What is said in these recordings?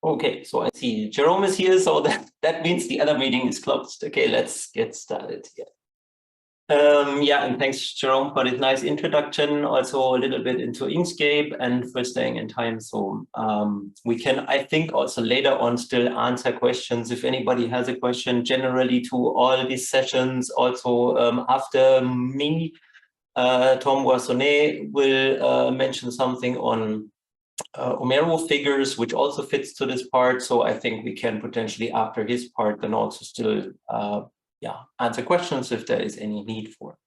Okay, so I see Jerome is here, so that means the other meeting is closed. Okay, let's get started here. Yeah, and thanks, Jerome, for this nice introduction. Also a little bit into Inkscape and for staying in time. So we can, I think, also later on still answer questions. If anybody has a question generally to all these sessions, also after me, Tom Boissonnet will mention something on Homero figures, which also fits to this part. So I think we can potentially, after his part, then also still answer questions if there is any need for.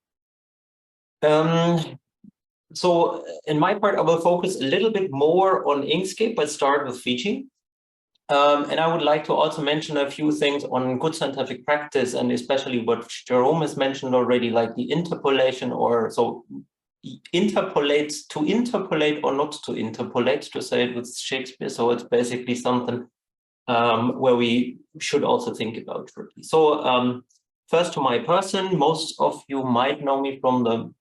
So in my part, I will focus a little bit more on Inkscape. I'll start with Fiji. And I would like to also mention a few things on good scientific practice, and especially what Jerome has mentioned already, like the interpolation, or so interpolate, to interpolate or not to interpolate, to say it with Shakespeare. So it's basically something where we should also think about shortly. So first to my person, most of you might know me from the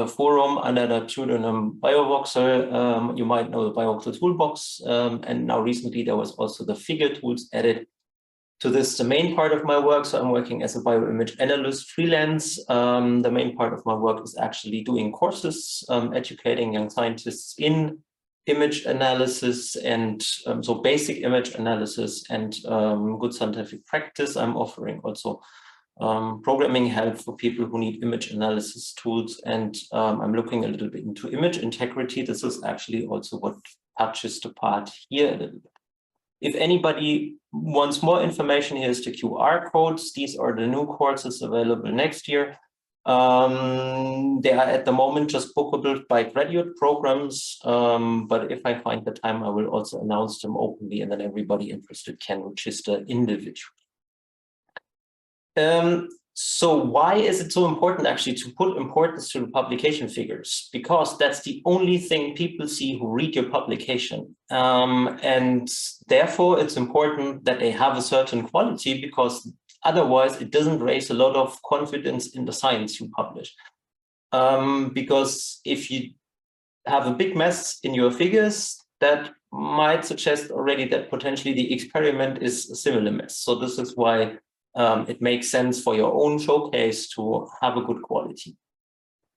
forum under the pseudonym BioVoxxel. You might know the BioVoxxel toolbox, and now recently there was also the figure tools added to this, the main part of my work. So I'm working as a bioimage analyst freelance. The main part of my work is actually doing courses, educating young scientists in image analysis and so basic image analysis and good scientific practice. I'm offering also programming help for people who need image analysis tools, and I'm looking a little bit into image integrity. This is actually also what touches the part here a little bit. If anybody wants more information, here's the QR codes. These are the new courses available next year. They are at the moment just bookable by graduate programs, but if I find the time, I will also announce them openly, and then everybody interested can register individually. So why is it so important actually to put importance to the publication figures? Because that's the only thing people see who read your publication. And therefore it's important that they have a certain quality, because otherwise it doesn't raise a lot of confidence in the science you publish. Because if you have a big mess in your figures, that might suggest already that potentially the experiment is a similar mess. So this is why it makes sense for your own showcase to have a good quality.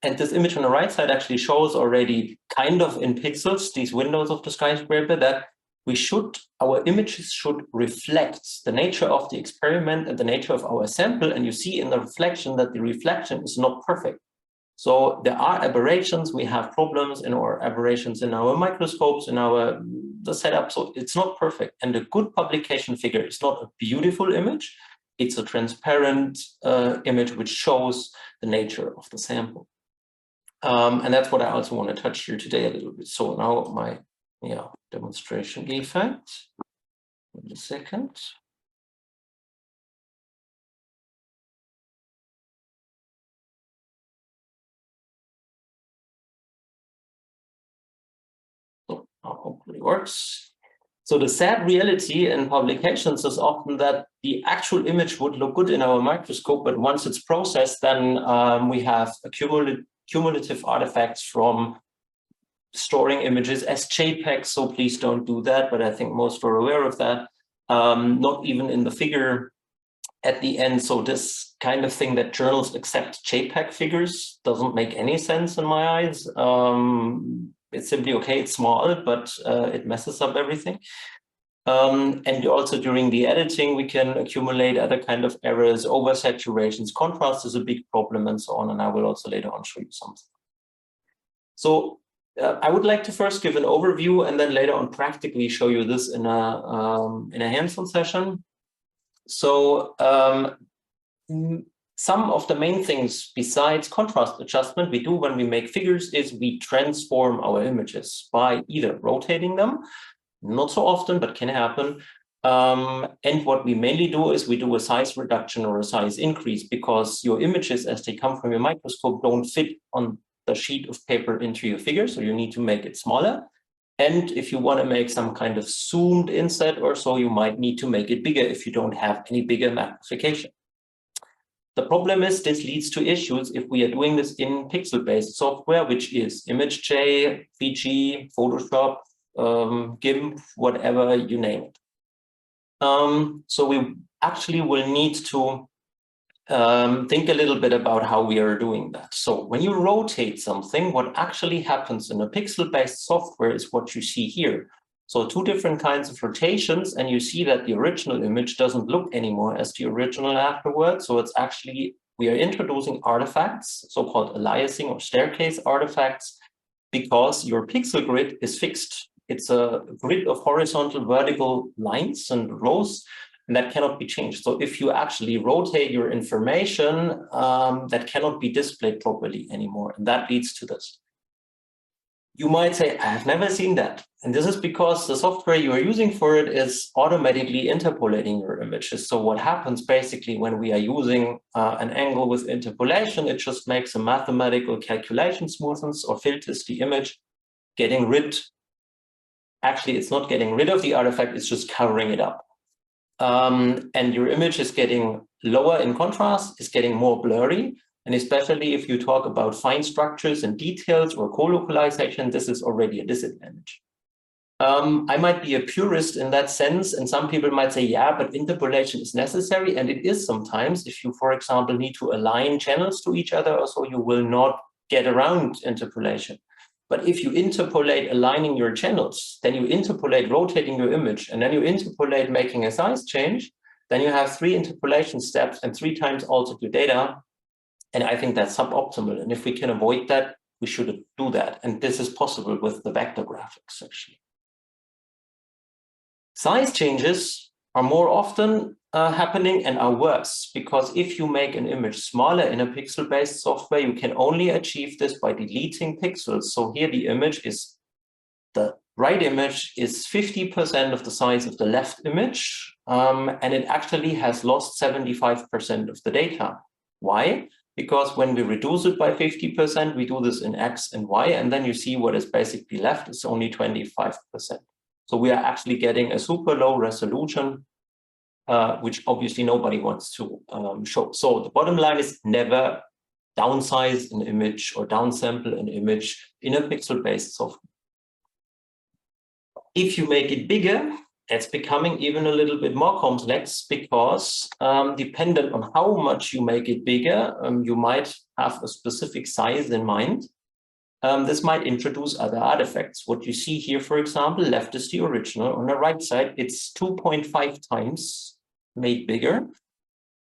And this image on the right side actually shows already kind of in pixels, these windows of the skyscraper, that our images should reflect the nature of the experiment and the nature of our sample. And you see in the reflection that the reflection is not perfect. So there are aberrations, we have problems in our aberrations in our microscopes, in the setup. So it's not perfect. And a good publication figure is not a beautiful image. It's a transparent image which shows the nature of the sample. And that's what I also want to touch here today a little bit. So now my demonstration effect. Wait a second. So now hopefully works. So the sad reality in publications is often that the actual image would look good in our microscope, but once it's processed, then we have cumulative artifacts from storing images as JPEGs. So please don't do that, but I think most are aware of that. Not even in the figure at the end. So this kind of thing that journals accept JPEG figures doesn't make any sense in my eyes. It's simply, okay, it's small, but it messes up everything. And also during the editing, we can accumulate other kind of errors, oversaturations, contrast is a big problem, and so on. And I will also later on show you something. So I would like to first give an overview and then later on practically show you this in a hands-on session. So some of the main things besides contrast adjustment we do when we make figures is we transform our images by either rotating them, not so often, but can happen. And what we mainly do is we do a size reduction or a size increase, because your images as they come from your microscope don't fit on the sheet of paper into your figure. So you need to make it smaller. And if you want to make some kind of zoomed inset or so, you might need to make it bigger if you don't have any bigger magnification. The problem is this leads to issues if we are doing this in pixel-based software, which is ImageJ, Fiji, Photoshop, GIMP, whatever you name it. So we actually will need to think a little bit about how we are doing that. So when you rotate something, what actually happens in a pixel-based software is what you see here. So two different kinds of rotations, and you see that the original image doesn't look anymore as the original afterwards. So it's actually, we are introducing artifacts, so-called aliasing or staircase artifacts, because your pixel grid is fixed. It's a grid of horizontal, vertical lines and rows, and that cannot be changed. So if you actually rotate your information, that cannot be displayed properly anymore. And that leads to this. You might say, I have never seen that. And this is because the software you are using for it is automatically interpolating your images. So what happens basically when we are using an angle with interpolation, it just makes a mathematical calculation, smoothens or filters the image, getting rid. Actually, it's not getting rid of the artifact, it's just covering it up. And your image is getting lower in contrast, it's getting more blurry. And especially if you talk about fine structures and details or co-localization, this is already a disadvantage. I might be a purist in that sense, and some people might say, yeah, but interpolation is necessary, and it is sometimes. If you, for example, need to align channels to each other, or so, you will not get around interpolation. But if you interpolate aligning your channels, then you interpolate rotating your image, and then you interpolate making a size change, then you have 3 interpolation steps and 3 times altered your data. And I think that's suboptimal. And if we can avoid that, we should do that. And this is possible with the vector graphics, actually. Size changes are more often happening and are worse, because if you make an image smaller in a pixel-based software, you can only achieve this by deleting pixels. So here the image is, the right image is 50% of the size of the left image, and it actually has lost 75% of the data. Why? Because when we reduce it by 50%, we do this in X and Y, and then you see what is basically left is only 25%. So we are actually getting a super low resolution, which obviously nobody wants to show. So the bottom line is never downsize an image or downsample an image in a pixel-based software. If you make it bigger, it's becoming even a little bit more complex, because dependent on how much you make it bigger, you might have a specific size in mind. This might introduce other artifacts. What you see here, for example, left is the original. On the right side, it's 2.5 times made bigger.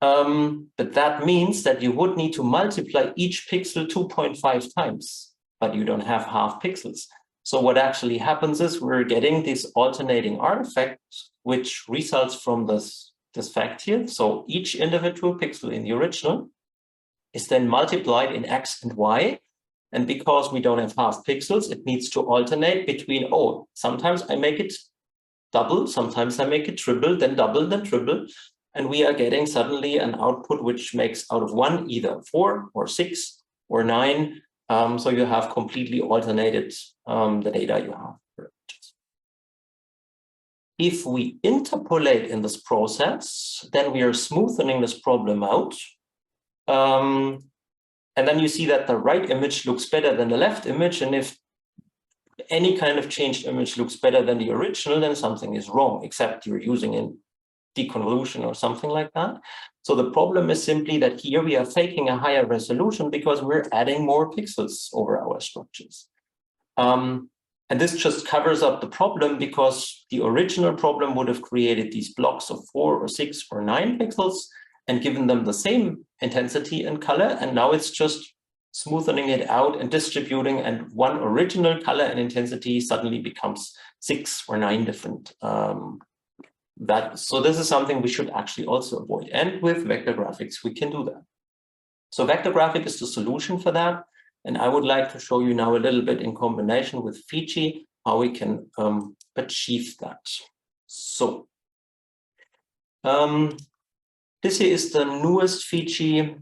But that means that you would need to multiply each pixel 2.5 times, but you don't have half pixels. So what actually happens is we're getting this alternating artifact, which results from this fact here. So each individual pixel in the original is then multiplied in X and Y. And because we don't have half pixels, it needs to alternate between, oh, sometimes I make it double, sometimes I make it triple, then double, then triple. And we are getting suddenly an output which makes out of 1 either 4 or 6 or 9. So you have completely alternated the data you have. If we interpolate in this process, then we are smoothing this problem out. And then you see that the right image looks better than the left image. And if any kind of changed image looks better than the original, then something is wrong, except you're using a deconvolution or something like that. So the problem is simply that here we are faking a higher resolution because we're adding more pixels over our structures. And this just covers up the problem, because the original problem would have created these blocks of 4 or 6 or 9 pixels and given them the same intensity and color. And now it's just smoothing it out and distributing, and one original color and intensity suddenly becomes 6 or 9 different. So this is something we should actually also avoid. And with vector graphics, we can do that. So vector graphic is the solution for that. And I would like to show you now a little bit in combination with Fiji how we can achieve that. So this here is the newest Fiji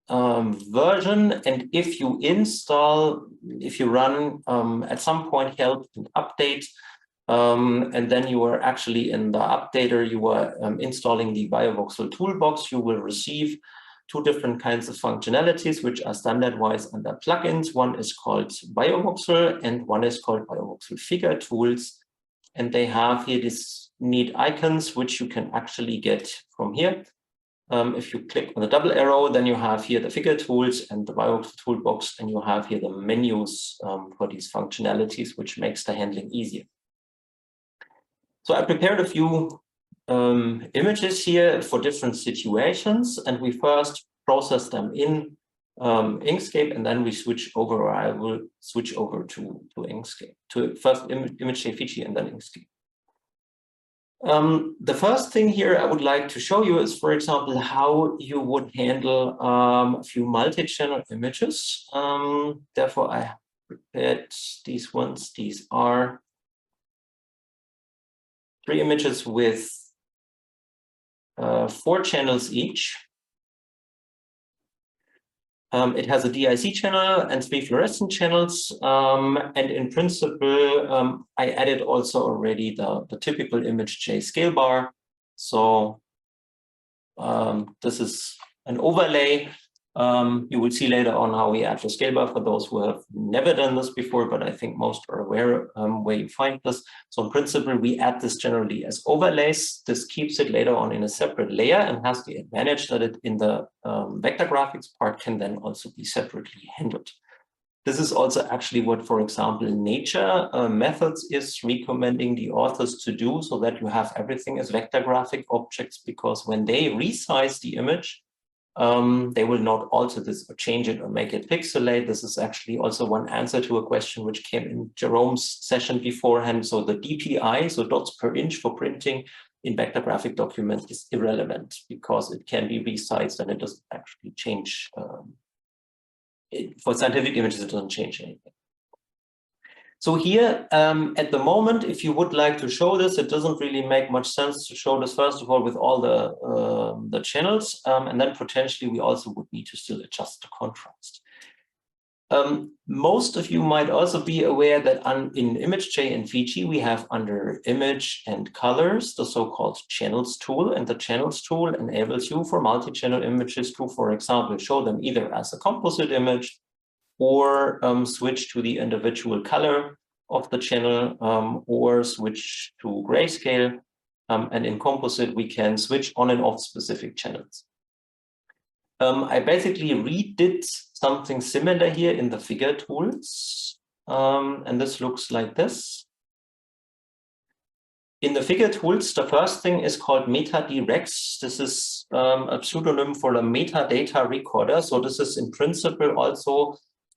version. And if you install, if you run at some point help and update, and then you are actually in the updater, you are installing the BioVoxxel toolbox, you will receive 2 different kinds of functionalities, which are standard-wise under plugins. One is called BioVoxxel and one is called BioVoxxel Figure Tools. and they have here these neat icons, which you can actually get from here. If you click on the double arrow, then you have here the figure tools and the BioVoxxel toolbox, and you have here the menus for these functionalities, which makes the handling easier. So I prepared a few images here for different situations, and we first process them in Inkscape, and then we switch over, or I will switch over to Inkscape, to first ImageJ Fiji and then Inkscape. The first thing here I would like to show you is, for example, how you would handle a few multi-channel images. Therefore, I prepared these ones. These are 3 images with 4 channels each. It has a DIC channel and 3 fluorescent channels. And in principle, I added also already the typical ImageJ scale bar. So this is an overlay. You will see later on how we add the scale bar for those who have never done this before, but I think most are aware where you find this. So in principle, we add this generally as overlays. This keeps it later on in a separate layer and has the advantage that it in the vector graphics part can then also be separately handled. This is also actually what, for example, Nature Methods is recommending the authors to do, so that you have everything as vector graphic objects, because when they resize the image, they will not alter this or change it or make it pixelate. This is actually also one answer to a question which came in Jerome's session beforehand. So the DPI, so dots per inch for printing in vector graphic documents, is irrelevant because it can be resized and it doesn't actually change. For scientific images, it doesn't change anything. So here, at the moment, if you would like to show this, it doesn't really make much sense to show this, first of all, with all the channels. And then potentially we also would need to still adjust the contrast. Most of you might also be aware that in ImageJ and Fiji, we have under Image and Colors, the so-called Channels tool. And the Channels tool enables you for multi-channel images to, for example, show them either as a composite image or switch to the individual color of the channel, or switch to grayscale. And in composite, we can switch on and off specific channels. I basically redid something similar here in the figure tools. And this looks like this. In the figure tools, the first thing is called MetaDrex. This is a pseudonym for a metadata recorder. So this is in principle also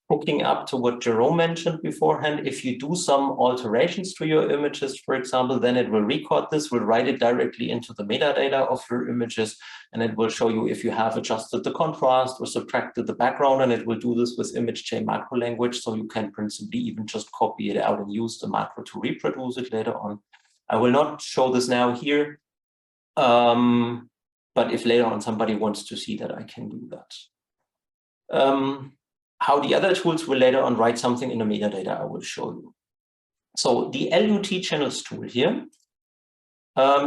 hooking up to what Jerome mentioned beforehand. If you do some alterations to your images, for example, then it will record this, will write it directly into the metadata of your images, and it will show you if you have adjusted the contrast or subtracted the background, and it will do this with ImageJ macro language, so you can principally even just copy it out and use the macro to reproduce it later on. I will not show this now here, but if later on somebody wants to see that, I can do that. How the other tools will later on write something in the metadata, I will show you. So the LUT channels tool here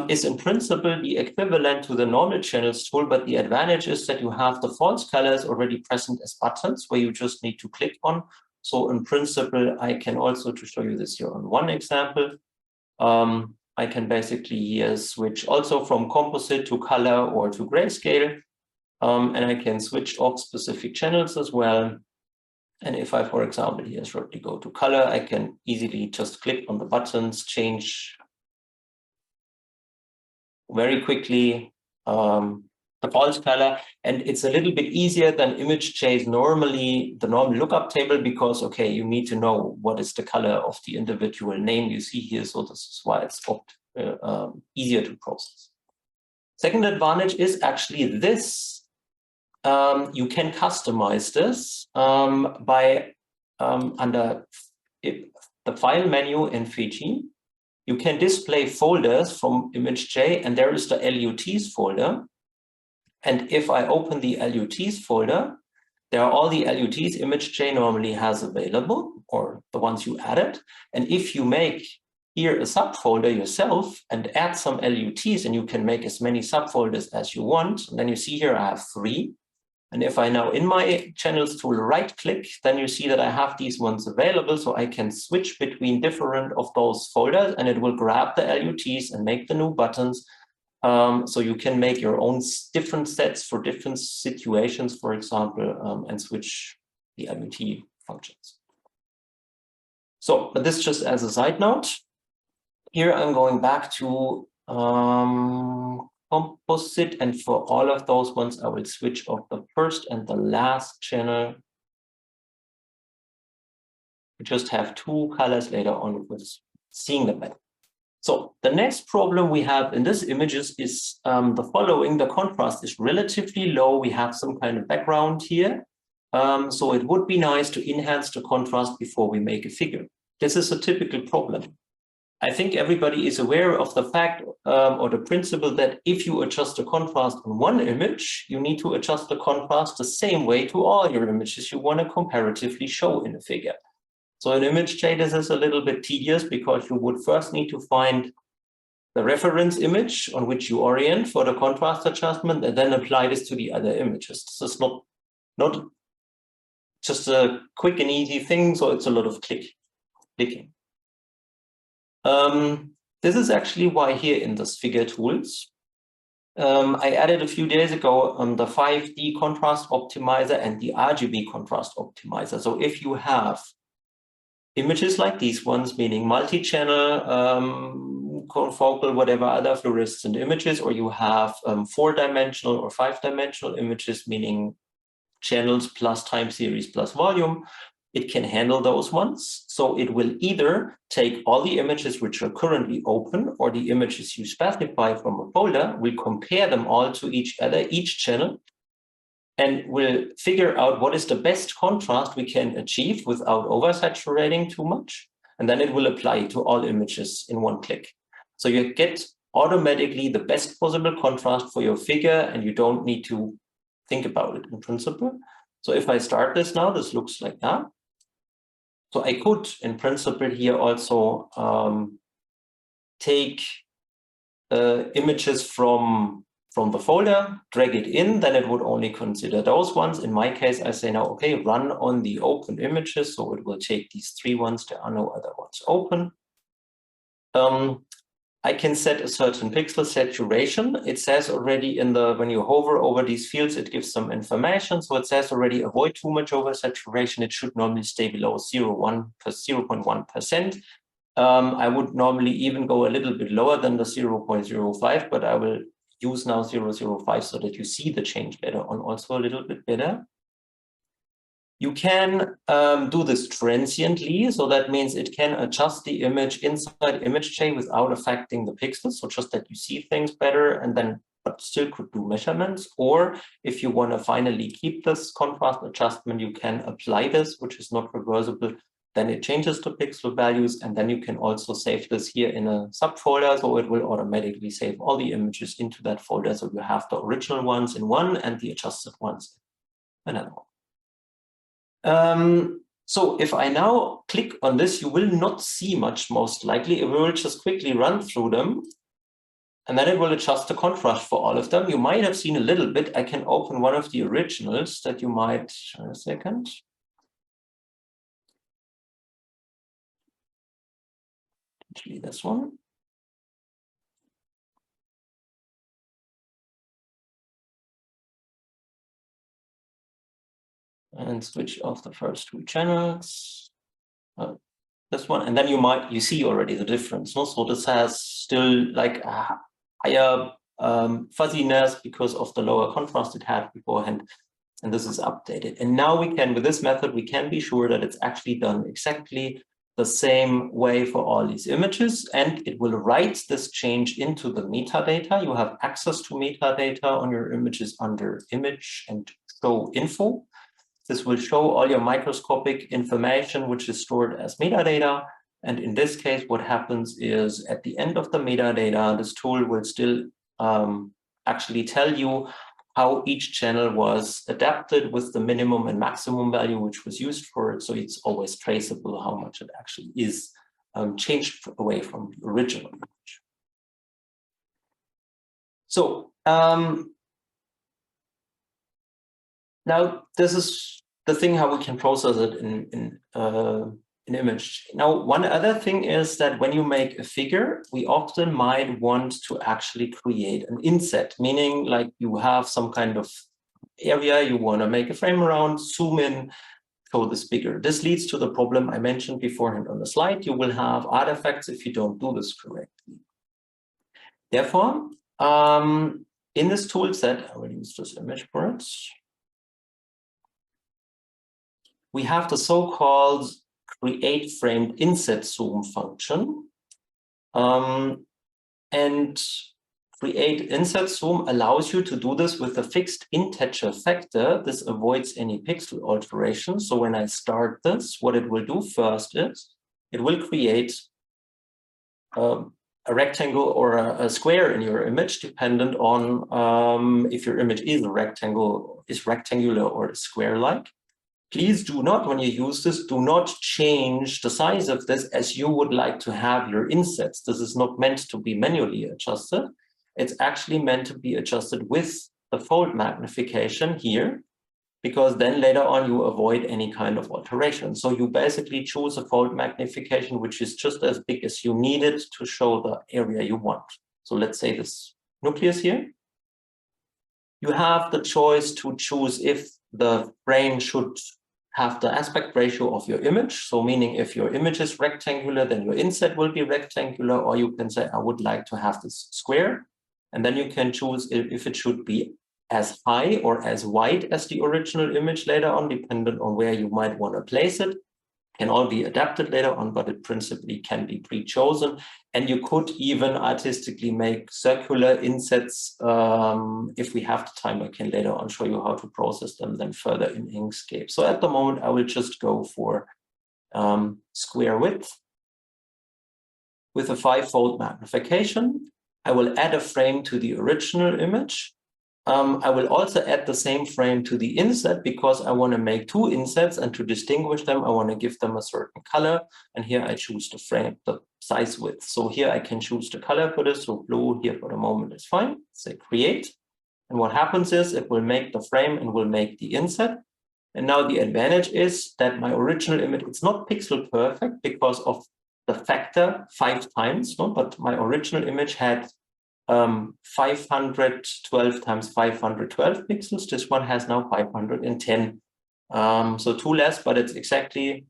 is in principle the equivalent to the normal channels tool, but the advantage is that you have the false colors already present as buttons where you just need to click on. So in principle, I can also, to show you this here on one example, I can basically here switch also from composite to color or to grayscale, and I can switch off specific channels as well. And if I, for example, here shortly go to color, I can easily just click on the buttons, change very quickly the false color. And it's a little bit easier than ImageJ's normally, the normal lookup table, because, okay, you need to know what is the color of the individual name you see here. So this is why it's easier to process. Second advantage is actually this. You can customize this by under the file menu in Fiji. You can display folders from ImageJ, and there is the LUTs folder. And if I open the LUTs folder, there are all the LUTs ImageJ normally has available, or the ones you added. And if you make here a subfolder yourself and add some LUTs, and you can make as many subfolders as you want, and then you see here I have 3. And if I now in my channels tool right click, then you see that I have these ones available. So I can switch between different of those folders and it will grab the LUTs and make the new buttons. So you can make your own different sets for different situations, for example, and switch the LUT functions. So, but this just as a side note. Here I'm going back to composite, and for all of those ones, I will switch off the first and the last channel. We just have two colors later on with seeing them better. So the next problem we have in this images is the following. The contrast is relatively low. We have some kind of background here. So it would be nice to enhance the contrast before we make a figure. This is a typical problem. I think everybody is aware of the fact or the principle that if you adjust the contrast on one image, you need to adjust the contrast the same way to all your images you want to comparatively show in a figure. So in image J, this is a little bit tedious because you would first need to find the reference image on which you orient for the contrast adjustment and then apply this to the other images. This is not just a quick and easy thing, so it's a lot of clicking. This is actually why here in this figure tools, I added a few days ago the 5D contrast optimizer and the RGB contrast optimizer. So if you have images like these ones, meaning multi-channel, confocal, whatever other fluorescent images, or you have 4-dimensional or 5-dimensional images, meaning channels plus time series plus volume, it can handle those ones. So it will either take all the images which are currently open or the images you specify from a folder, will compare them all to each other, each channel, and will figure out what is the best contrast we can achieve without oversaturating too much. And then it will apply it to all images in one click. So you get automatically the best possible contrast for your figure and you don't need to think about it in principle. So if I start this now, this looks like that. So I could, in principle, here also take images from the folder, drag it in, then it would only consider those ones. In my case, I say now, okay, run on the open images. So it will take these 3 ones. There are no other ones open. I can set a certain pixel saturation. It says already in the, when you hover over these fields, it gives some information. So it says already avoid too much oversaturation. It should normally stay below 0.1%. I would normally even go a little bit lower than the 0.05, but I will use now 0.05 so that you see the change later on also a little bit better. You can do this transiently, so that means it can adjust the image inside image J without affecting the pixels, so just that you see things better and then but still could do measurements. Or if you want to finally keep this contrast adjustment, you can apply this, which is not reversible. Then it changes the pixel values, and then you can also save this here in a subfolder, so it will automatically save all the images into that folder. So you have the original ones in one and the adjusted ones in another one. So if I now click on this, you will not see much, most likely. It will just quickly run through them, and then it will adjust the contrast for all of them. You might have seen a little bit. I can open one of the originals that you might, a second. Actually, this one. And switch off the first 2 channels. This one, and then you see already the difference. No? So this has still like a higher fuzziness because of the lower contrast it had beforehand, and this is updated. And now we can, with this method, we can be sure that it's actually done exactly the same way for all these images, and it will write this change into the metadata. You have access to metadata on your images under image and show info. This will show all your microscopic information, which is stored as metadata. And in this case, what happens is at the end of the metadata, this tool will still actually tell you how each channel was adapted with the minimum and maximum value, which was used for it. So it's always traceable how much it actually is changed away from the original image. So, Now, this is the thing how we can process it in image. Now, one other thing is that when you make a figure, we often might want to actually create an inset, meaning like you have some kind of area you want to make a frame around, zoom in, show this bigger. This leads to the problem I mentioned beforehand on the slide. You will have artifacts if you don't do this correctly. Therefore, in this tool set, I will use this image for it. We have the so-called create framed inset zoom function. And create inset zoom allows you to do this with a fixed integer factor. This avoids any pixel alteration. So when I start this, what it will do first is it will create a rectangle or a square in your image, dependent on if your image is a rectangle, is rectangular or square-like. Please do not, when you use this, do not change the size of this as you would like to have your insets. This is not meant to be manually adjusted. It's actually meant to be adjusted with the fold magnification here, because then later on you avoid any kind of alteration. So you basically choose a fold magnification which is just as big as you need it to show the area you want. So let's say this nucleus here. You have the choice to choose if the frame should have the aspect ratio of your image. So meaning if your image is rectangular, then your inset will be rectangular, or you can say, I would like to have this square. And then you can choose if it should be as high or as wide as the original image later on, depending on where you might want to place it. Can all be adapted later on, but it principally can be pre-chosen. And you could even artistically make circular insets. If we have the time, I can later on show you how to process them then further in Inkscape. So at the moment, I will just go for square width with a 5-fold magnification. I will add a frame to the original image. I will also add the same frame to the inset because I want to make 2 insets, and to distinguish them, I want to give them a certain color. And here I choose the frame, the size width. So here I can choose the color for this. So blue here for the moment is fine. Say create. And what happens is it will make the frame and will make the inset. And now the advantage is that my original image, it's not pixel perfect because of the factor 5 times, no? But my original image had 512 times 512 pixels. This one has now 510. So 2 less, but it's exactly,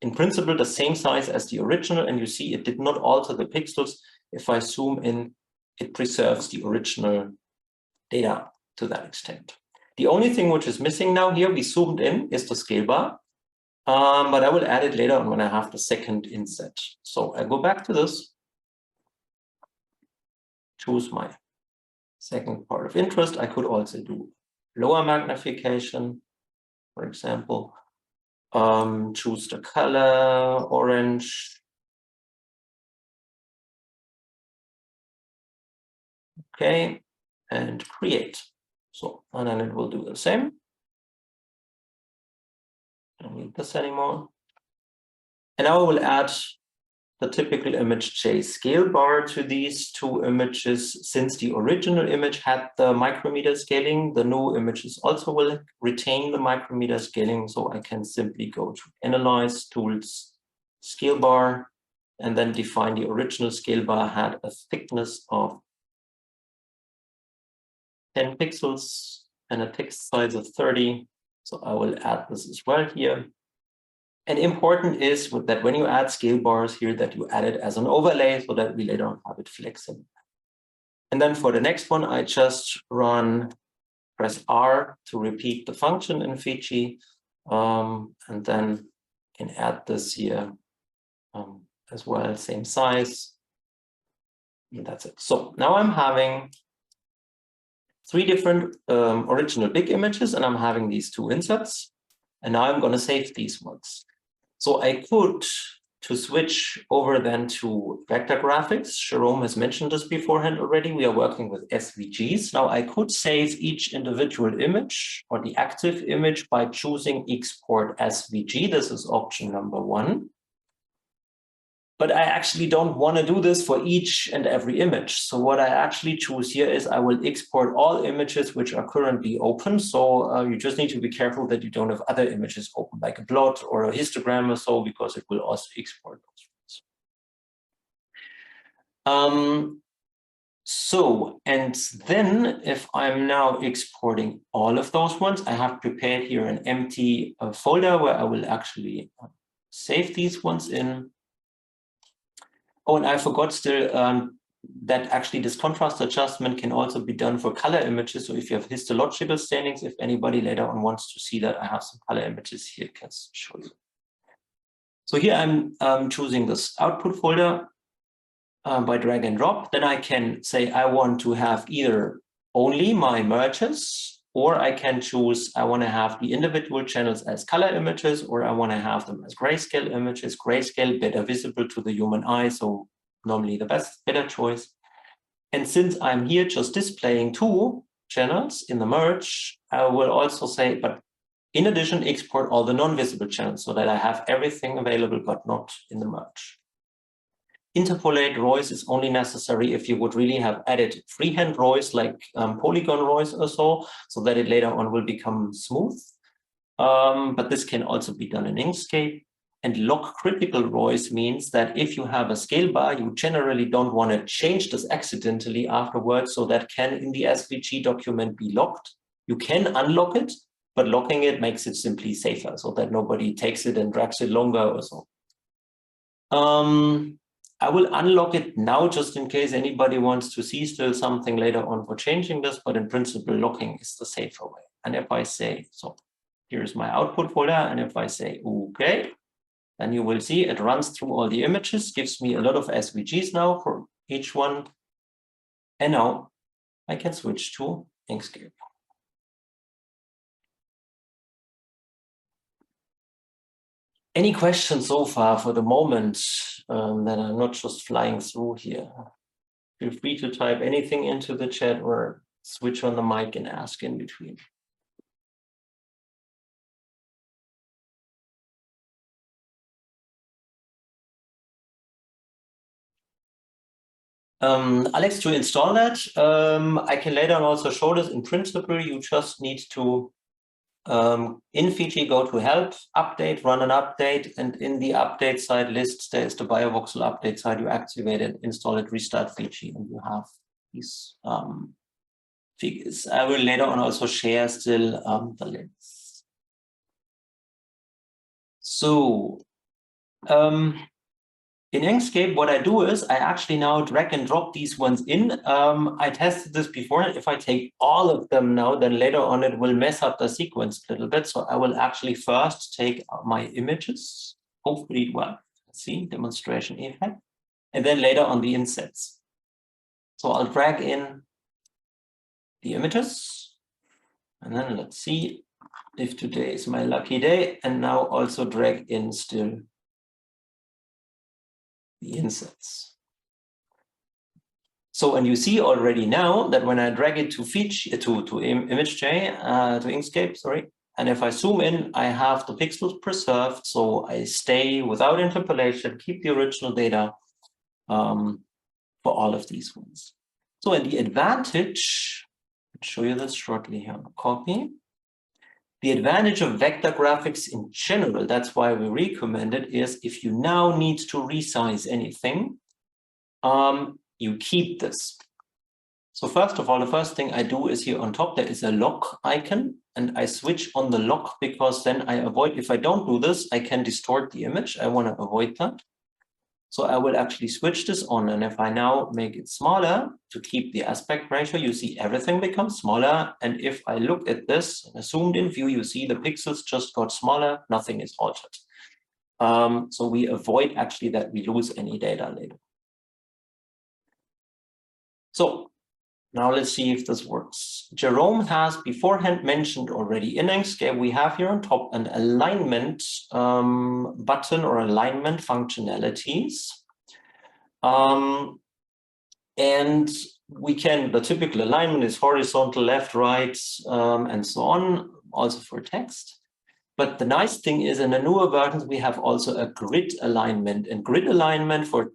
in principle, the same size as the original. And you see it did not alter the pixels. If I zoom in, it preserves the original data to that extent. The only thing which is missing now here, we zoomed in, is the scale bar. But I will add it later on when I have the second inset. So I go back to this. Choose my second part of interest. I could also do lower magnification, for example. Choose the color, orange. Okay, and create. So, and then it will do the same. I don't need this anymore. And now I will add the typical image J scale bar to these 2 images. Since the original image had the micrometer scaling, the new images also will retain the micrometer scaling. So I can simply go to Analyze, Tools, Scale Bar, and then define the original scale bar had a thickness of 10 pixels and a text size of 30. So I will add this as well here. And important is that when you add scale bars here, that you add it as an overlay so that we later on have it flexing. And then for the next one, I just press R to repeat the function in Fiji. And then can add this here as well, same size. And that's it. So now I'm having 3 different original big images, and I'm having these 2 insets. And now I'm going to save these ones. So I could, to switch over then to vector graphics, Jerome has mentioned this beforehand already, we are working with SVGs. Now I could save each individual image or the active image by choosing export SVG. This is option number 1. But I actually don't want to do this for each and every image. So what I actually choose here is I will export all images which are currently open. So you just need to be careful that you don't have other images open, like a blot or a histogram or so, because it will also export those. And then if I'm now exporting all of those ones, I have prepared here an empty folder where I will actually save these ones in. Oh, and I forgot still that actually this contrast adjustment can also be done for color images. So if you have histological stainings, if anybody later on wants to see that, I have some color images here, I can show you. So here I'm choosing this output folder by drag and drop. Then I can say I want to have either only my merges, or I can choose I want to have the individual channels as color images, or I want to have them as grayscale images. Grayscale better visible to the human eye, so normally the better choice. And since I'm here just displaying 2 channels in the merge, I will also say, but in addition, export all the non-visible channels so that I have everything available, but not in the merge. Interpolate ROYs is only necessary if you would really have added freehand ROYs like polygon ROYs or so that it later on will become smooth. But this can also be done in Inkscape. And lock critical ROYs means that if you have a scale bar, you generally don't want to change this accidentally afterwards, so that can in the SVG document be locked. You can unlock it, but locking it makes it simply safer so that nobody takes it and drags it longer or so. I will unlock it now just in case anybody wants to see still something later on for changing this, but in principle, locking is the safer way. And if I say, so here's my output folder, and if I say, okay, then you will see it runs through all the images, gives me a lot of SVGs now for each one. And now I can switch to Inkscape. Any questions so far for the moment that I'm not just flying through here? Feel free to type anything into the chat or switch on the mic and ask in between. Alex, to install that, I can later on also show this. In principle, you just need to, in Fiji, go to help, update, run an update, and in the update side list, there's the BioVoxxel update side. You activate it, install it, restart Fiji, and you have these figures. I will later on also share still the links. So, in Inkscape, what I do is I actually now drag and drop these ones in. I tested this before. If I take all of them now, then later on it will mess up the sequence a little bit. So I will actually first take my images. Hopefully it will. Let's see, demonstration effect. And then later on the insets. So I'll drag in the images. And then let's see if today is my lucky day. And now also drag in still the insets. So, and you see already now that when I drag it to Fiji, to Inkscape, sorry, and if I zoom in, I have the pixels preserved, so I stay without interpolation, keep the original data for all of these ones. So, and the advantage, I'll show you this shortly here on a copy. The advantage of vector graphics in general, that's why we recommend it, is if you now need to resize anything, you keep this. So first of all, the first thing I do is here on top, there is a lock icon, and I switch on the lock because then I avoid, if I don't do this, I can distort the image. I want to avoid that. So I will actually switch this on. And if I now make it smaller to keep the aspect ratio, you see everything becomes smaller. And if I look at this in a zoomed in view, you see the pixels just got smaller, nothing is altered. So we avoid actually that we lose any data later. So now let's see if this works. Jerome has beforehand mentioned already in Inkscape, we have here on top an alignment button or alignment functionalities. And we can, the typical alignment is horizontal, left, right, and so on, also for text. But the nice thing is in the newer versions, we have also a grid alignment, and grid alignment for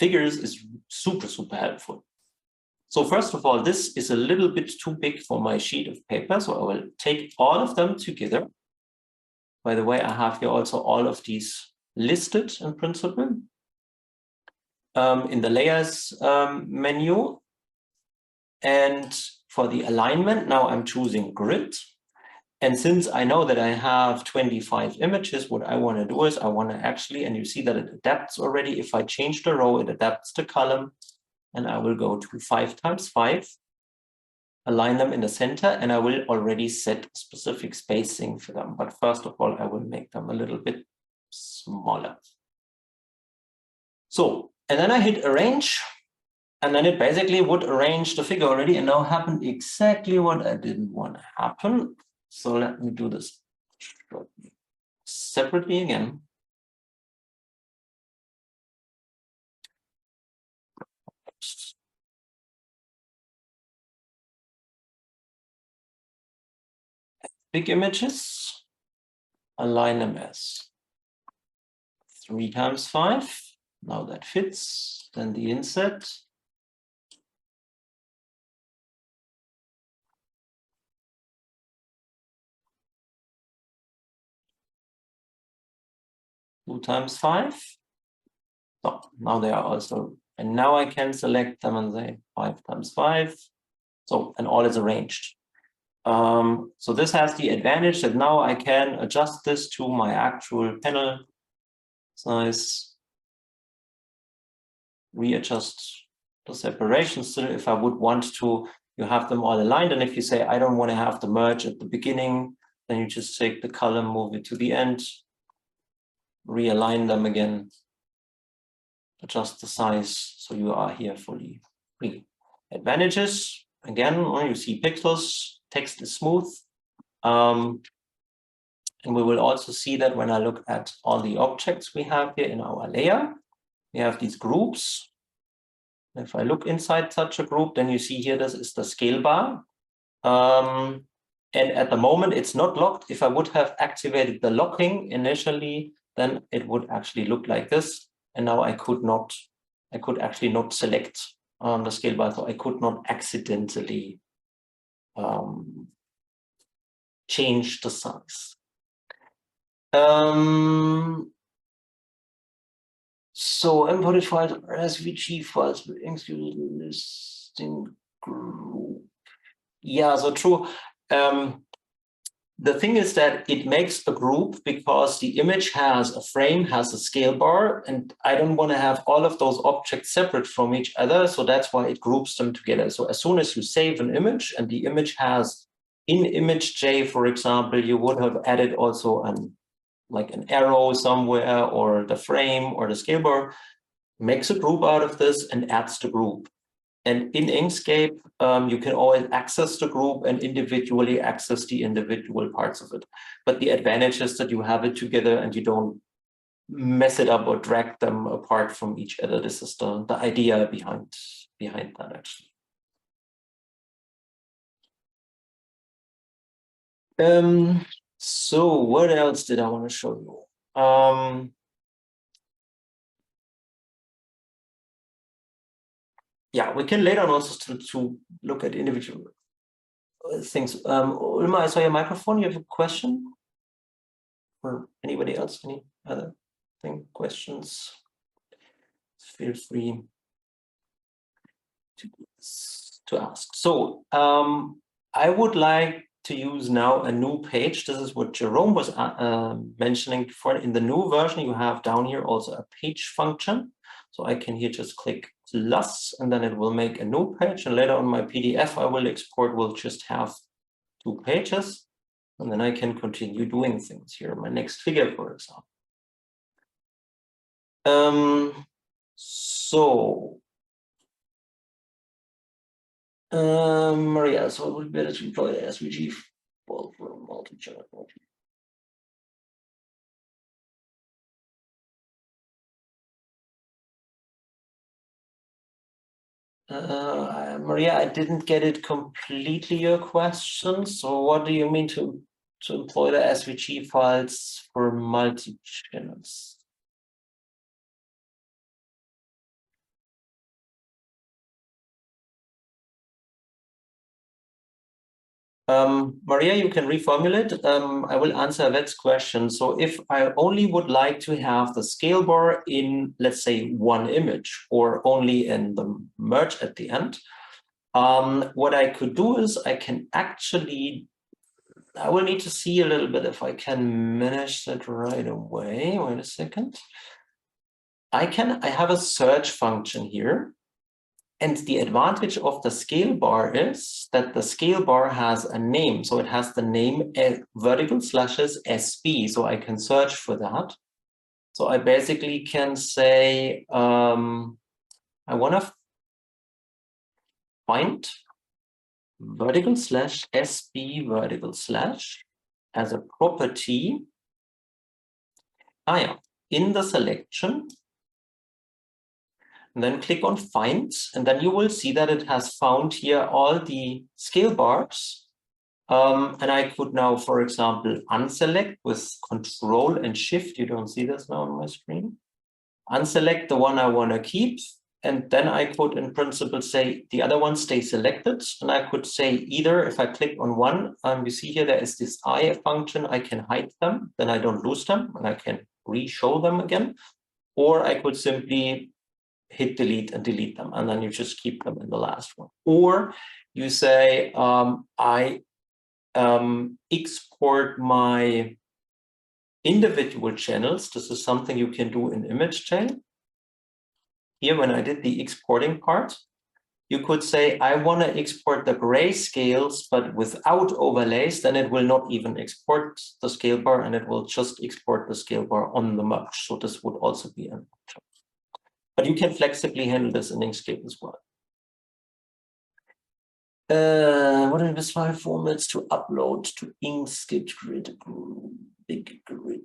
figures is super, super helpful. So first of all, this is a little bit too big for my sheet of paper. So I will take all of them together. By the way, I have here also all of these listed in principle in the layers menu. And for the alignment, now I'm choosing grid. And since I know that I have 25 images, what I want to do is I want to actually, and you see that it adapts already. If I change the row, it adapts the column. And I will go to 5 times 5, align them in the center, and I will already set specific spacing for them. But first of all, I will make them a little bit smaller. So, and then I hit arrange, and then it basically would arrange the figure already, and now happened exactly what I didn't want to happen. So let me do this separately again. Big images, align them as 3 times 5. Now that fits. Then the inset. Two times 5. So now they are also, and now I can select them and say 5 times 5. So, and all is arranged. So this has the advantage that now I can adjust this to my actual panel size, readjust the separation. Still, if I would want to, you have them all aligned. And if you say, I don't want to have the merge at the beginning, then you just take the column, move it to the end, realign them again, adjust the size. So you are here fully free. Advantages, again, you see pixels, text is smooth. And we will also see that when I look at all the objects we have here in our layer, we have these groups. If I look inside such a group, then you see here, this is the scale bar. And at the moment, it's not locked. If I would have activated the locking initially, then it would actually look like this. And now I could actually not select the scale bar, so I could not accidentally change the size. So imported files are SVG files with Inkscape listing group. Yeah, so true. The thing is that it makes a group because the image has a frame, has a scale bar, and I don't want to have all of those objects separate from each other. So that's why it groups them together. So as soon as you save an image and the image has in image J, for example, you would have added also like an arrow somewhere, or the frame or the scale bar, makes a group out of this and adds the group. And in Inkscape, you can always access the group and individually access the individual parts of it. But the advantage is that you have it together and you don't mess it up or drag them apart from each other. This is the idea behind that, actually. So what else did I want to show you? Yeah, we can later on also to look at individual things. Ulma, I saw your microphone. You have a question? Or anybody else? Any other questions? Feel free to ask. So I would like to use now a new page. This is what Jerome was mentioning before. In the new version, you have down here also a page function. So I can here just click plus, and then it will make a new page. And later on my PDF I will export will just have 2 pages. And then I can continue doing things here. My next figure, for example. Maria, so it would be better to employ the SVG for multi-channel. Maria, I didn't get it completely, your question. So what do you mean to to employ the SVG files for multi-channels. Maria, you can reformulate. I will answer that question. So if I only would like to have the scale bar in, let's say, one image or only in the merge at the end, what I could do is I can actually, I will need to see a little bit if I can manage that right away. Wait a second. I have a search function here. And the advantage of the scale bar is that the scale bar has a name. So it has the name vertical slashes SB. So I can search for that. So I basically can say, I want to find vertical slash SB vertical slash as a property. In the selection. And then click on find, and then you will see that it has found here all the scale bars. And I could now, for example, unselect with Control and Shift. You don't see this now on my screen. Unselect the one I want to keep. And then I could, in principle, say the other one stay selected. And I could say either if I click on one, you see here there is this I function. I can hide them, then I don't lose them, and I can re-show them again. Or I could simply hit delete and delete them, and then you just keep them in the last one. Or you say, I export my individual channels. This is something you can do in ImageJ. Here, when I did the exporting part, you could say, I want to export the grayscales, but without overlays, then it will not even export the scale bar, and it will just export the scale bar on the merge. So this would also be an option. But you can flexibly handle this in Inkscape as well. What are the file formats to upload to Inkscape Grid? Big grid.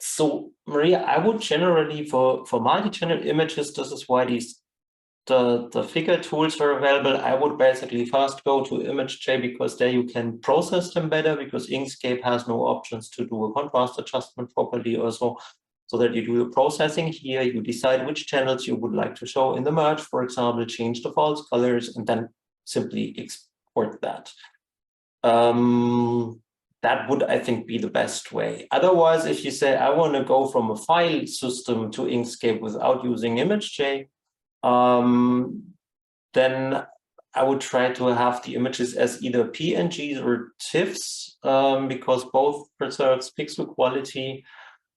So Maria, I would generally for multi-channel images, this is why the figure tools are available. I would basically first go to ImageJ because there you can process them better, because Inkscape has no options to do a contrast adjustment properly or so that you do the processing here. You decide which channels you would like to show in the merge, for example, change the false colors, and then simply export that. That would, I think, be the best way. Otherwise, if you say, I want to go from a file system to Inkscape without using ImageJ, then I would try to have the images as either PNGs or TIFFs, because both preserves pixel quality.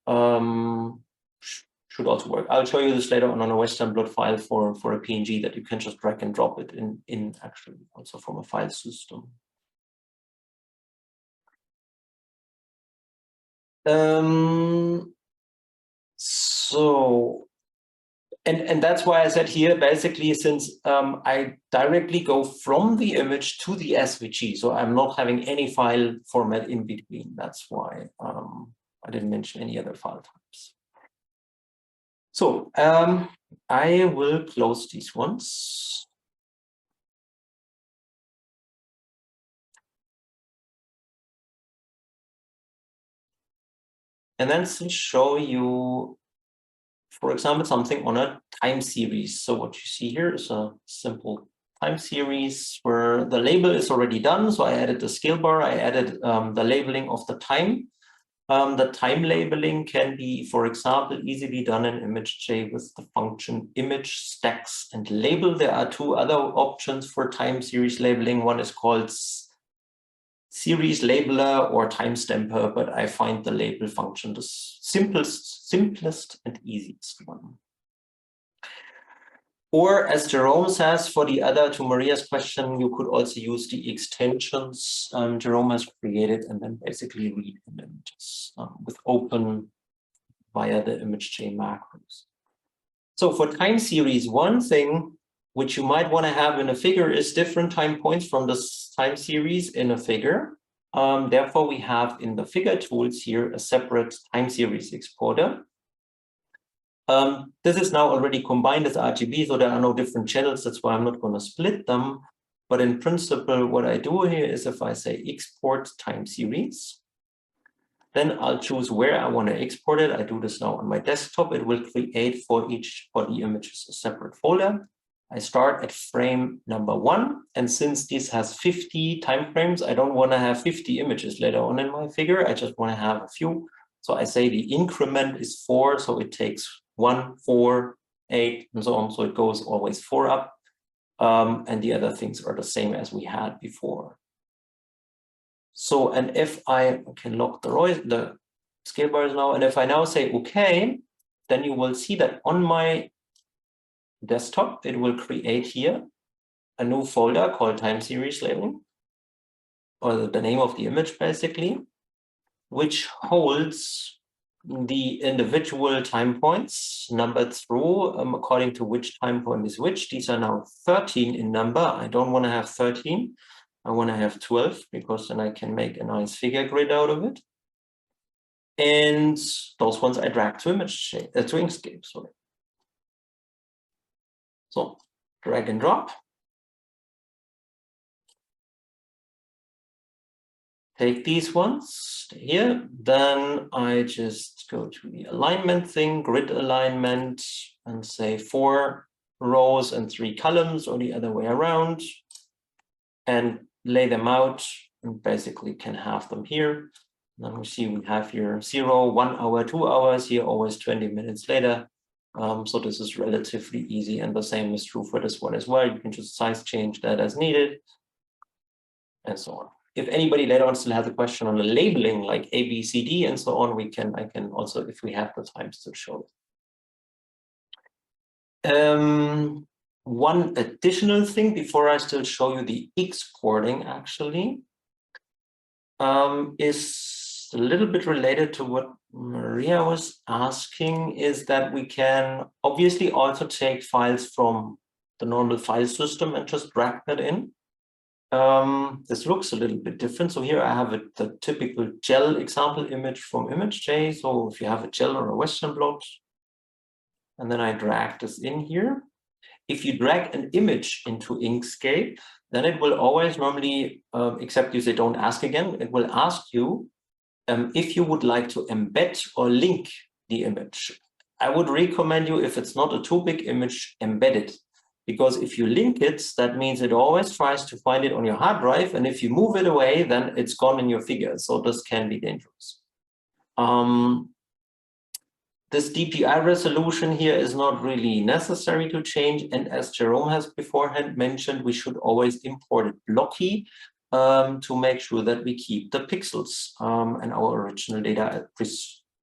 Should also work. I'll show you this later on a Western blot file for a PNG that you can just drag and drop it in actually also from a file system. So, and that's why I said here, basically, since I directly go from the image to the SVG, so I'm not having any file format in between. That's why I didn't mention any other file types. So I will close these ones. And then to show you, for example, something on a time series. So what you see here is a simple time series where the label is already done. So I added the scale bar, I added the labeling of the time. The time labeling can be, for example, easily done in ImageJ with the function image stacks and label. There are two other options for time series labeling. One is called series labeler or timestamper, but I find the label function the simplest and easiest one. Or as Jerome says, for the other, to Maria's question, you could also use the extensions Jerome has created and then basically read images with open via the ImageJ macros. So for time series, one thing which you might want to have in a figure is different time points from this time series in a figure. Therefore, we have in the figure tools here a separate time series exporter. This is now already combined as RGB, so there are no different channels. That's why I'm not going to split them. But in principle, what I do here is if I say export time series, then I'll choose where I want to export it. I do this now on my desktop. It will create for each body images a separate folder. I start at frame number 1. And since this has 50 time frames, I don't want to have 50 images later on in my figure. I just want to have a few. So I say the increment is 4. So it takes 1, 4, 8, and so on. So it goes always 4 up. And the other things are the same as we had before. So, and if I can lock the scale bars now, and if I now say OK, then you will see that on my desktop, it will create here a new folder called time series labeling, or the name of the image basically, which holds the individual time points numbered through according to which time point is which. These are now 13 in number. I don't want to have 13. I want to have 12 because then I can make a nice figure grid out of it. And those ones I drag to Inkscape. Sorry. So drag and drop. Take these ones here. Then I just go to the alignment thing, grid alignment, and say 4 rows and 3 columns, or the other way around, and lay them out, and basically can have them here. And then we see we have here 0, 1 hour, 2 hours, here always 20 minutes later. So this is relatively easy, and the same is true for this one as well. You can just size change that as needed, and so on. If anybody later on still has a question on the labeling, like A, B, C, D, and so on, I can also, if we have the time, still show it. One additional thing before I still show you the exporting actually is a little bit related to what Maria was asking, is that we can obviously also take files from the normal file system and just drag that in. This looks a little bit different. So here I have the typical gel example image from ImageJ. So if you have a gel or a Western blot, and then I drag this in here. If you drag an image into Inkscape, then it will always normally, except you say don't ask again, it will ask you if you would like to embed or link the image. I would recommend you, if it's not a too big image, embed it. Because if you link it, that means it always tries to find it on your hard drive. And if you move it away, then it's gone in your figure. So this can be dangerous. This DPI resolution here is not really necessary to change. And as Jerome has beforehand mentioned, we should always import it blocky to make sure that we keep the pixels and our original data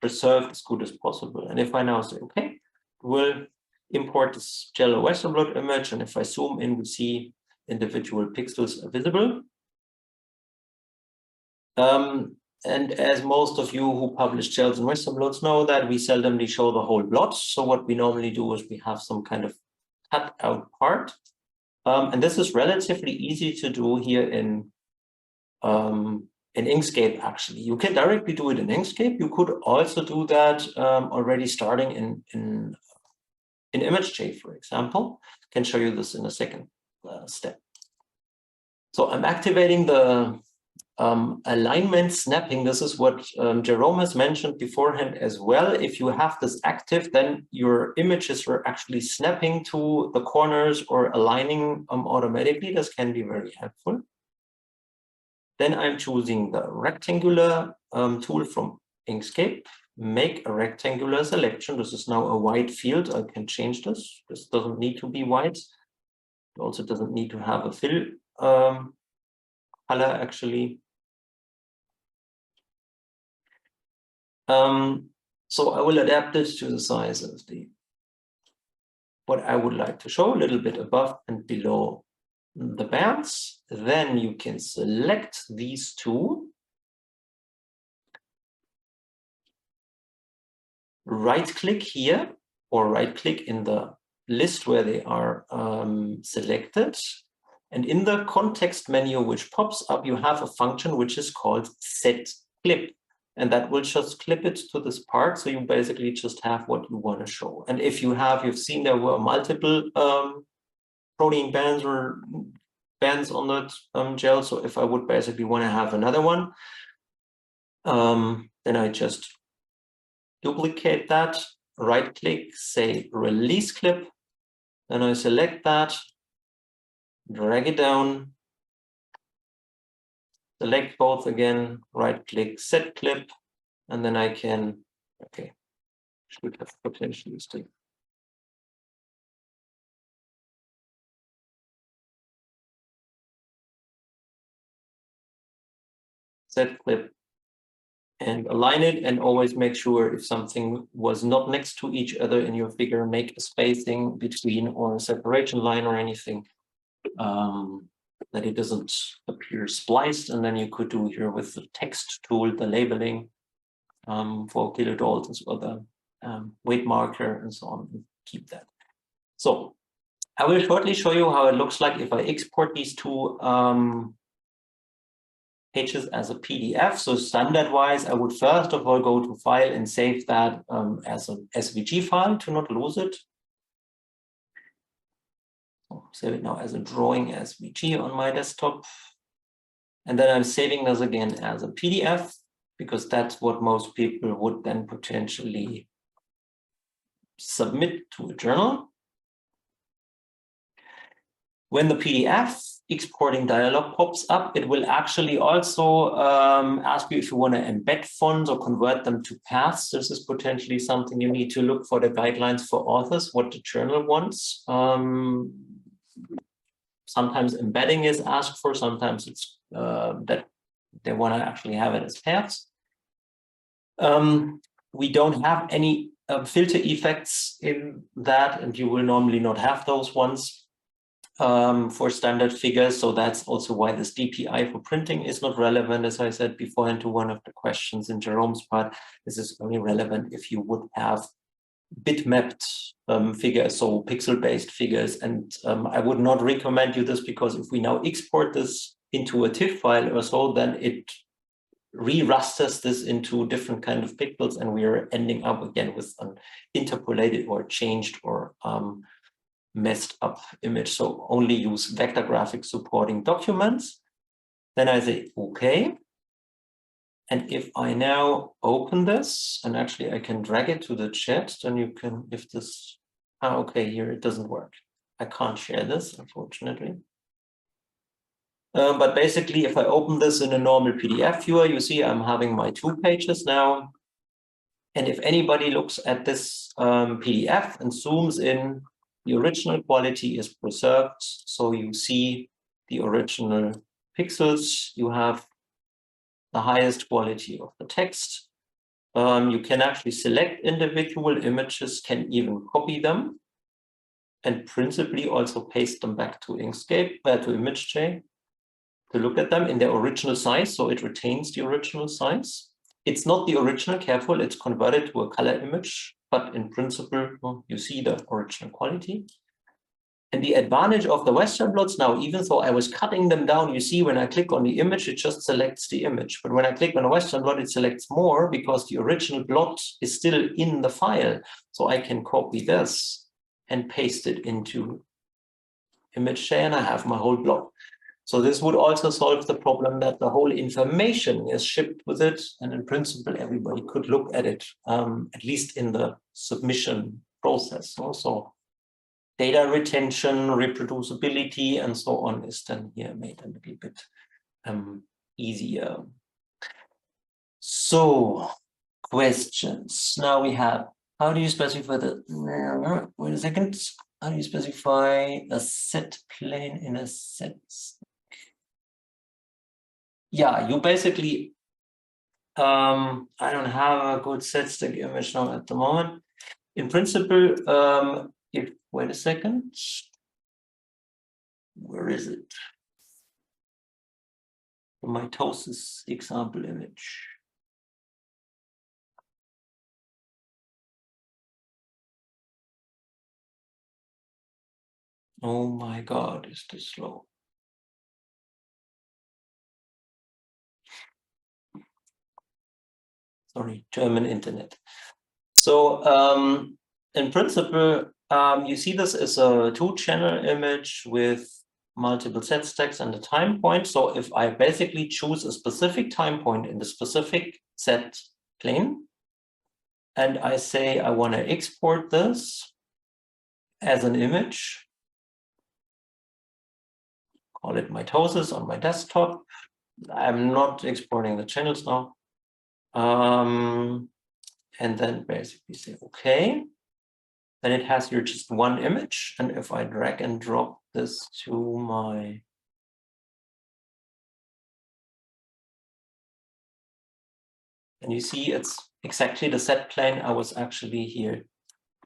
preserved as good as possible. And if I now say, okay, we'll import this gel Western blot image, and if I zoom in, we see individual pixels are visible. And as most of you who publish gels and Western blots know, that we seldomly show the whole blot. So what we normally do is we have some kind of cut out part. And this is relatively easy to do here in Inkscape, actually. You can directly do it in Inkscape. You could also do that already starting in ImageJ, for example. I can show you this in a second step. So I'm activating the alignment snapping. This is what Jerome has mentioned beforehand as well. If you have this active, then your images are actually snapping to the corners or aligning automatically. This can be very helpful. Then I'm choosing the rectangular tool from Inkscape. Make a rectangular selection. This is now a white field. I can change this. This doesn't need to be white. It also doesn't need to have a fill color, actually. So I will adapt this to the size of what I would like to show, a little bit above and below the bands. Then you can select these two. Right-click here, or right-click in the list where they are selected. And in the context menu, which pops up, you have a function which is called set clip. And that will just clip it to this part. So you basically just have what you want to show. And if you've seen there were multiple protein bands or bands on that gel. So if I would basically want to have another one, then I just duplicate that, right click, say release clip, then I select that, drag it down, select both again, right click, set clip, and then I can, okay, should have potentially still. Set clip and align it, and always make sure if something was not next to each other in your figure, make a spacing between or a separation line or anything, that it doesn't appear spliced. And then you could do here with the text tool, the labeling for kilodaltons as well, the weight marker and so on, and keep that. So I will shortly show you how it looks like if I export these two pages as a PDF. So standard-wise, I would first of all go to File and save that as an SVG file to not lose it. So save it now as a drawing SVG on my desktop. And then I'm saving this again as a PDF, because that's what most people would then potentially submit to a journal. When the PDF exporting dialog pops up, it will actually also ask you if you want to embed fonts or convert them to paths. This is potentially something you need to look for the guidelines for authors, what the journal wants. Sometimes embedding is asked for, sometimes it's that they want to actually have it as paths. We don't have any filter effects in that, and you will normally not have those ones for standard figures. So that's also why this DPI for printing is not relevant, as I said before, into one of the questions in Jerome's part. This is only relevant if you would have bitmapped figures, so pixel-based figures. And I would not recommend you this, because if we now export this into a TIFF file or so, then it re-rasters this into different kind of pixels, and we are ending up again with an interpolated or changed or messed up image. So only use vector graphics supporting documents. Then I say okay. And if I now open this, and actually I can drag it to the chat, then you can, if this, okay, here it doesn't work. I can't share this, unfortunately. But basically, if I open this in a normal PDF viewer, you see I'm having my 2 pages now. And if anybody looks at this PDF and zooms in, the original quality is preserved. So you see the original pixels. You have the highest quality of the text. You can actually select individual images, can even copy them, and principally also paste them back to Inkscape, to ImageJ, to look at them in their original size. So it retains the original size. It's not the original, careful, it's converted to a color image, but in principle, well, you see the original quality. And the advantage of the Western blots now, even though I was cutting them down, you see when I click on the image, it just selects the image. But when I click on a Western blot, it selects more, because the original blot is still in the file. So I can copy this and paste it into ImageJ, and I have my whole blot. So this would also solve the problem that the whole information is shipped with it. And in principle, everybody could look at it, at least in the submission process. Also, data retention, reproducibility, and so on is then here made a little bit easier. So, questions. Now we have, how do you specify the, wait a second. How do you specify a set plane in a set? Yeah, you basically, I don't have a good set stack image now at the moment. In principle, wait a second, where is it? The mitosis example image. Oh my God, is this slow? Sorry, German internet. So in principle, you see this as a 2-channel image with multiple set stacks and a time point. So if I basically choose a specific time point in the specific set plane, and I say I want to export this as an image, call it mitosis on my desktop. I'm not exporting the channels now. And then basically say, okay. Then it has here just one image. And if I drag and drop this to my and you see it's exactly the set plane I was actually here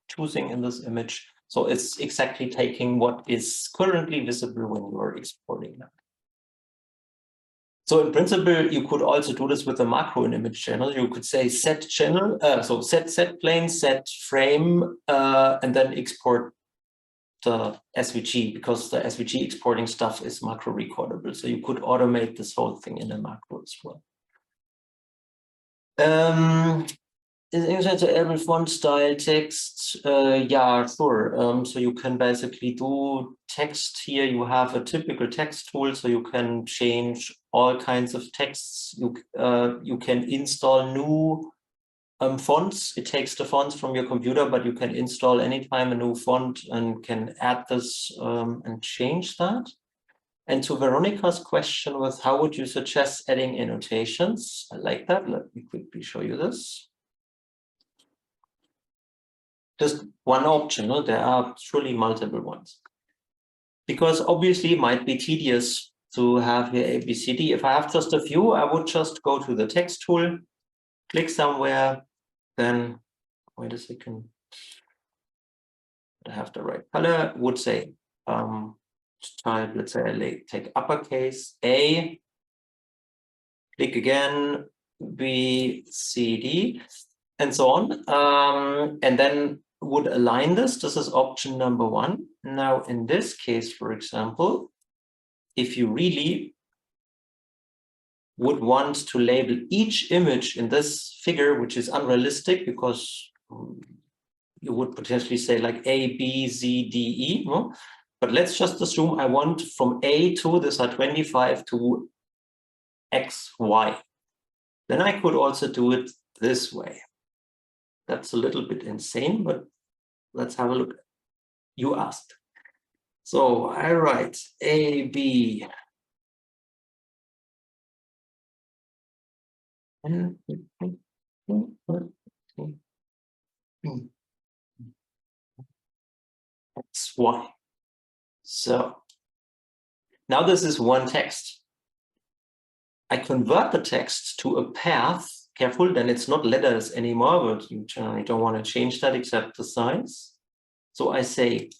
choosing in this image. So it's exactly taking what is currently visible when you are exporting that. So in principle, you could also do this with a macro in image channel. You could say set channel, so set plane, set frame, and then export the SVG, because the SVG exporting stuff is macro recordable. So you could automate this whole thing in a macro as well. Is Inkscape able font style text? Yeah, sure. So you can basically do text here. You have a typical text tool, so you can change all kinds of texts. You can install new fonts. It takes the fonts from your computer, but you can install anytime a new font and can add this and change that. And to Veronica's question with how would you suggest adding annotations? I like that. Let me quickly show you this. Just one option, no? There are truly multiple ones. Because obviously it might be tedious to have here A, B, C, D. If I have just a few, I would just go to the text tool, click somewhere, then wait a second. I have the right color, would say type, let's say I take uppercase A, click again, B, C, D, and so on. And then would align this. This is option number one. Now, in this case, for example, if you really would want to label each image in this figure, which is unrealistic because you would potentially say like A, B, Z, D, E, no? But let's just assume I want from A to this are 25 to X, Y. Then I could also do it this way. That's a little bit insane, but let's have a look. You asked. So I write A, B, X, Y. So now this is one text. I convert the text to a path. Careful, then it's not letters anymore, but you generally don't want to change that except the size. So I say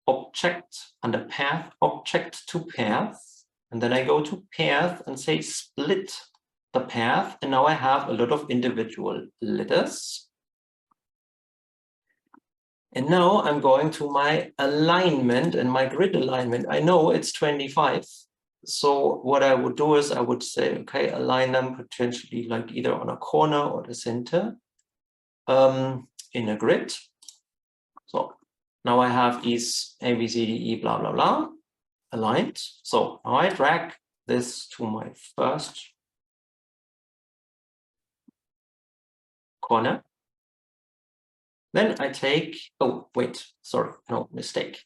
object under path, object to path, and then I go to path and say split the path, and now I have a lot of individual letters. And now I'm going to my alignment and my grid alignment. I know it's 25. So what I would do is I would say, okay, align them potentially like either on a corner or the center in a grid. So now I have these A, B, C, D, E, blah, blah, blah, aligned. So now I drag this to my first corner. Then I take, oh, wait, sorry, no, mistake.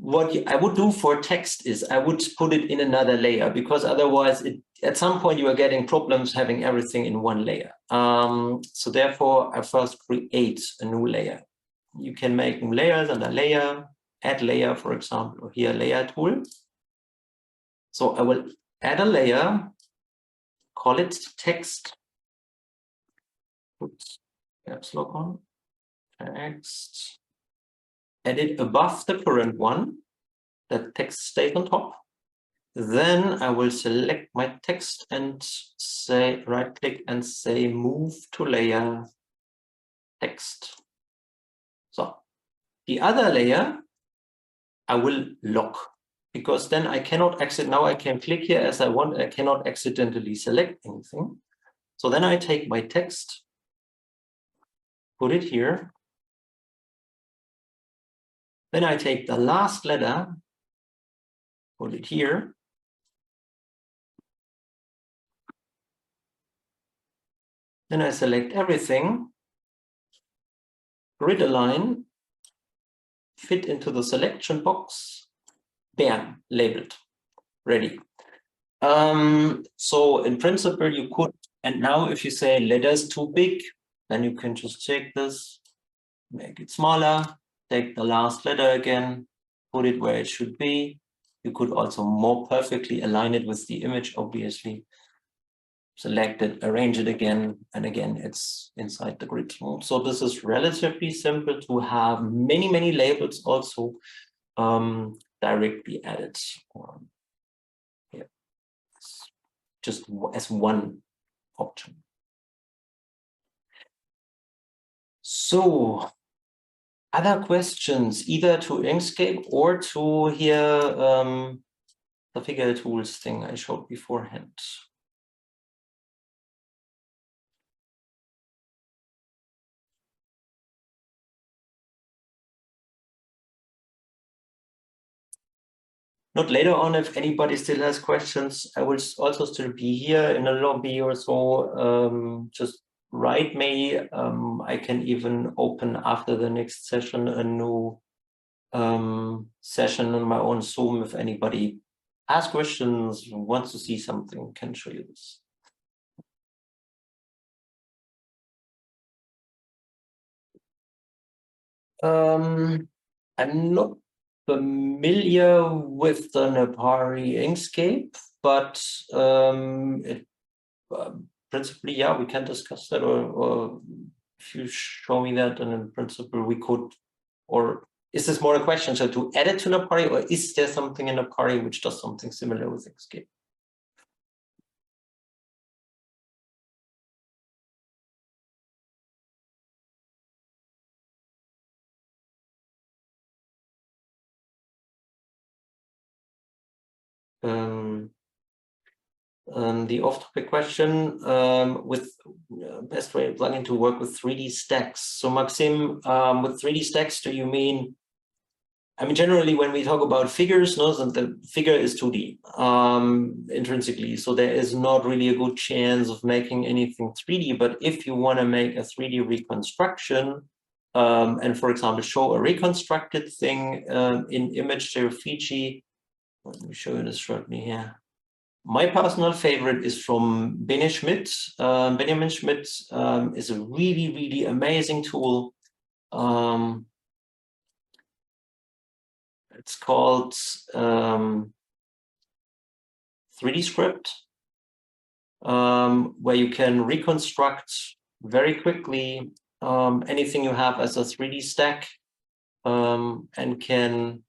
What I would do for text is I would put it in another layer, because otherwise at some point you are getting problems having everything in one layer. So therefore I first create a new layer. You can make new layers and a layer, add layer, for example, or here layer tool. So I will add a layer, call it text. Put caps lock on, text. Add it above the current one, that text stays on top. Then I will select my text and say right click and say move to layer text. So the other layer I will lock, because then I cannot exit. Now I can click here as I want. I cannot accidentally select anything. So then I take my text, put it here. Then I take the last letter put it here. Then I select everything, grid align, fit into the selection box, bam, labeled, ready. So in principle, you could, and now if you say letters too big, then you can just take this, make it smaller, take the last letter again, put it where it should be. You could also more perfectly align it with the image, obviously. Select it, arrange it again, and again, it's inside the grid. So this is relatively simple to have many labels also directly added. Yeah, just as one option. So, other questions, either to Inkscape or to here the Figure Tools thing I showed beforehand. Not later on, if anybody still has questions, I will also still be here in a lobby or so. Just write me. I can even open after the next session a new session on my own Zoom. If anybody has questions, wants to see something, can show you this. I'm not familiar with the Nepari Inkscape, but principally, yeah, we can discuss that, or if you show me that, and in principle we could, or is this more a question, so to add it to Nepari, or is there something in Nepari which does something similar with Inkscape? The off-topic question, with best way of plugin to work with 3D stacks. So Maxim, with 3D stacks, do you mean, I mean, generally when we talk about figures, no, the figure is 2D intrinsically. So there is not really a good chance of making anything 3D, but if you want to make a 3D reconstruction, and for example, show a reconstructed thing in image to Fiji, let me show you this shortly here. My personal favorite is from Benjamin Schmidt. Benjamin Schmidt is a really amazing tool. It's called 3D Script, where you can reconstruct very quickly anything you have as a 3D stack, and can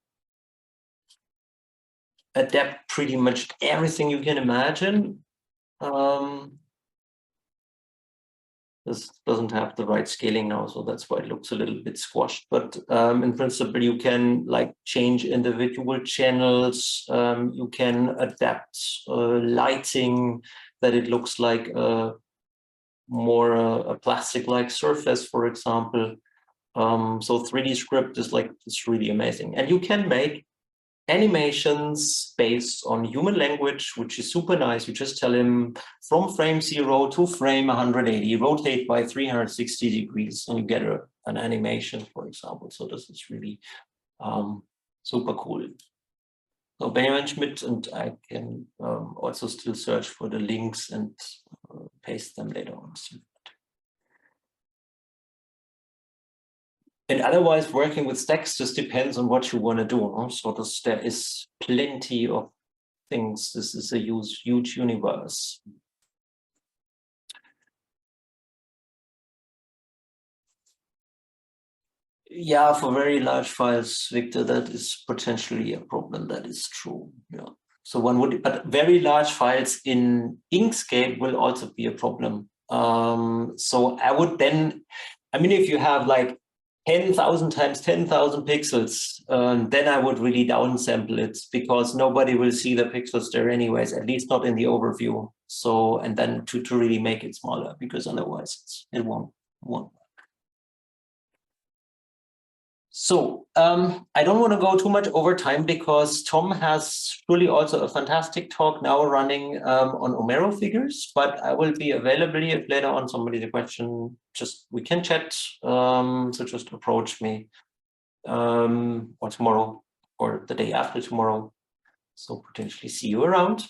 adapt pretty much everything you can imagine. This doesn't have the right scaling now, so that's why it looks a little bit squashed. But in principle, you can like change individual channels. You can adapt lighting, that it looks like more a plastic-like surface, for example. So 3D Script is like, it's really amazing, and you can make animations based on human language, which is super nice. You just tell him from frame 0 to frame 180, rotate by 360 degrees, and you get an animation, for example. So this is really super cool. So Benjamin Schmidt, and I can also still search for the links and paste them later on. And otherwise, working with stacks just depends on what you want to do. No? So there is plenty of things. This is a huge universe. Yeah, for very large files, Victor, that is potentially a problem. That is true. Yeah. So one would, but very large files in Inkscape will also be a problem. So I would then, I mean, if you have like 10,000 times 10,000 pixels, then I would really downsample it, because nobody will see the pixels there anyways, at least not in the overview. So, and then to really make it smaller, because otherwise it won't. So I don't want to go too much over time because Tom has really also a fantastic talk now running on Omero figures, but I will be available if later on somebody has a question, just we can chat. So just approach me or tomorrow or the day after tomorrow. So potentially see you around.